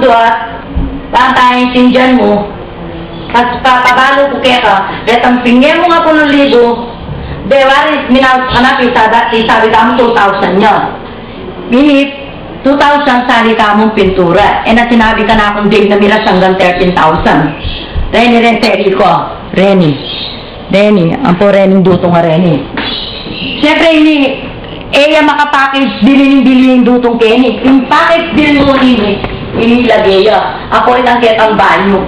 dudot, tatayin tindihan mo, tapos papabalo ko kaya ka, kaya tampingin mo nga po ng libo, dewaris, minawas ka na, sabi ka mo 2,000 yun. Minit, 2,000 sali ka mong pintura. Na sinabi ka na akong day na miras hanggang 13,000. Reni, Renteri ko. Reni, ang po Reni dutong nga Reni. Siyempre, eya makapackage, bilin dutong Kenny. Yung package din mo inilagay yun. Ako ilang ketang banyo.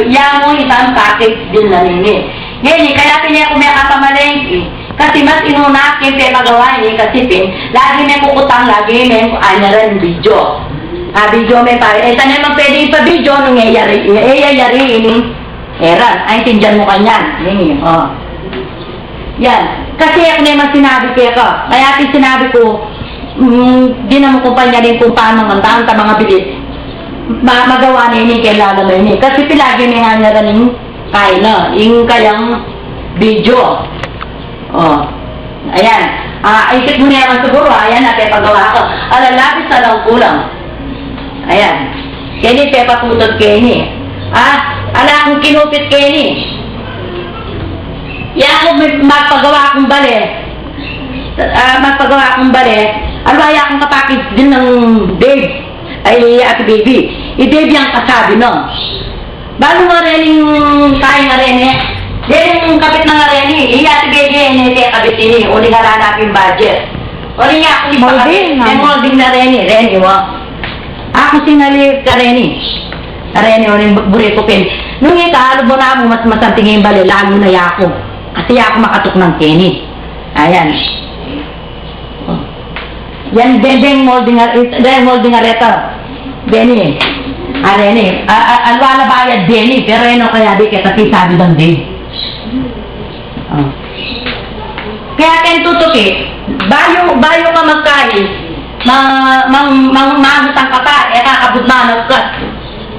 Yan mo isang package din na nini. Ngayon, kaya tiniya ko may katamalengki. Kasi mas inunakin pe magawa niya kasi lagi may kukutang, lagi may anaran video. Video may pare. Saan naman pwede ipa-video nung yari ini. Eran, ay tindihan mo kanyan. Yan. Kasi ako naman sinabi kaya ko. Kaya ating sinabi ko, di na mo kumpanya rin kung paano mantaan sa mga bilis. Magawa niya ini kailangan na ini. Kasi pilagi may nga niya rin kaya na. Yung kayang video. Ayan. Isip mo niya siguro. Ayan, natin pagawa ko. Alalabis na lang kulang. Ayan. Kenny, pepa putod Kenny. Ala akong kinupit Kenny. Yan ako magpagawa akong bale. Alwaya akong kapakit din ng Dave. Ay, Ate Baby. I-Dave yung kasabi, no? Bago nga rin yung kaya nga rin eh. Then yung kapit na nga rin eh. Ate Baby, hindi kapit ini. Uli nga lang natin budget. Uli nga ako ipakapit. May molding na rin eh. Ren, mo. Ako sinali ka rin eh. Ren, yung buriko pin. Nung ikahalo mo na mo, mas masantingin bali, lalo na yako. Kasi ako makatok ng Kenny. Ayan. Yan, bendeng molding areta. Benny. Arene. Alwala bayad Benny. Pero ano kaya di kita sabi ng day. Kaya kayo tutuki. Bayo ka magkain. Mamutang ka pa. Kakabot manag ka.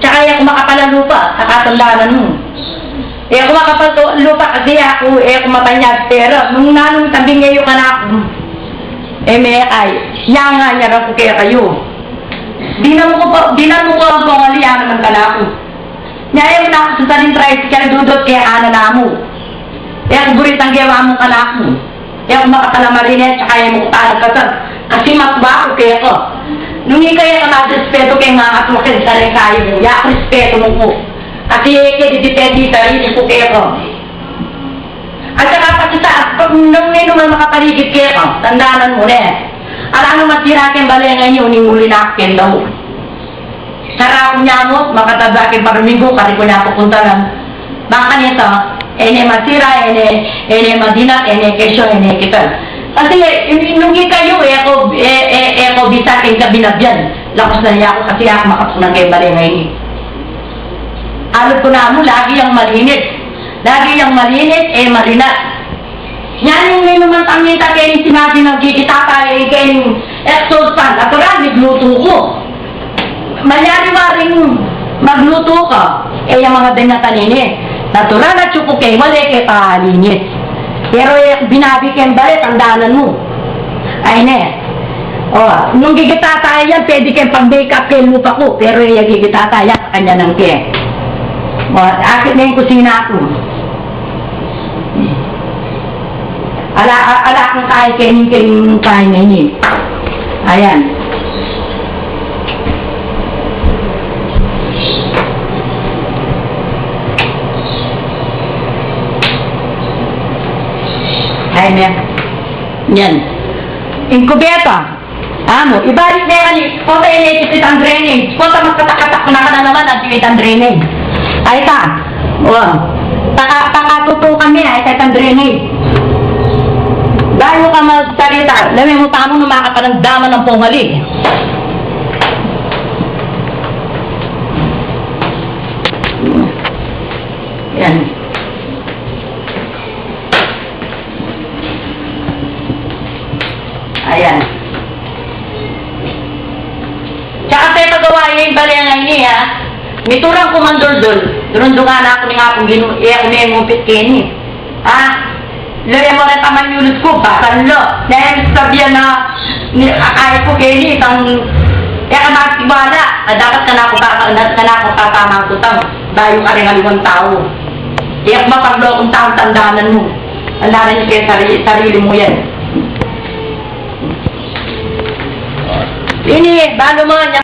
Tsaka yung kumakapala lupa. Sa katandanan mo. Kung makapal lupa kasi ako, kumapanyag pera. Nung nanong tabing ngayon ka na ako, may ay, nga niya rin ko kaya kayo. Di na mo ko ang pangaliyan naman ka na ako. Ngayon na ako sa saling tricycle, dudot kaya ana na mo. Burit ang gawa mo ka na ako. Kung makapalamarin tsaka yung mukutalag ka saan. Kasi matba ako kaya ko. Nung ikaya ka na respeto kaya nga at makil sa rin kayo mo, respeto mo ko. Kasi dito rin ko kaya ko. At saka pati nung naman makapaligid kaya ko, tandaanan mo rin. Alam mo matira kayong balengan nyo, ninguli na akin daw. Sarap niya mo, makatabakin parumigo, kari ko niya pupunta lang. Baka nito, matira, madinat, kesyo, kital. Kasi nung kayo, ako bisakin ka binabyan. Lakas na niya ako kasi ako makapunang kayong balengan nyo. Alot ko na mo, lagi yung malinis. Marinat. Yan yung may naman tangita kayo sinabi ng gigitata kayo exhaust fan. At rin, nagluto ko. Mayari rin magluto ka. Yung mga dinataninis. Natural na tsuko kayo, wala kayo pahalinis. Pero binabi kayong balit, ang danan mo. Ay ne. Nung gigitata yan, pwede kayong pag-makeup kayo lupa ko. Pero yung gigitata yan, kanya ng kayo. Akit na yung kusina ako. Ala akong kain na yun. Ayan. Ayan. Yan. Inkubeta. Amo, ibalik na yan. Kota yung ang drainage. Kota magkatakatak na ka na naman ang ang drainage. Ay ta. Pakatutukan niya. Ay ta ang drainage. Bago ka magsalita, lamin mo paano numakapanagdaman ng pungali. Yan. Ayan. Tsaka tayo pagawa yung balengan niya, may turang kumandol-dol. Durundungan na ako ni nga kung ako may ngupit kini. Laya mo rin taman yunod ko, basan lo. Dahil sabihan na, akay ko kini, isang, kaya ka makatiwala, dapat ka na ako papamang tutang, bayo ka rin aliwang tao. Kaya kung mapaglo akong tao, tandanan mo. Tandanan niyo kaya sarili mo yan. Ini, balo mo niya.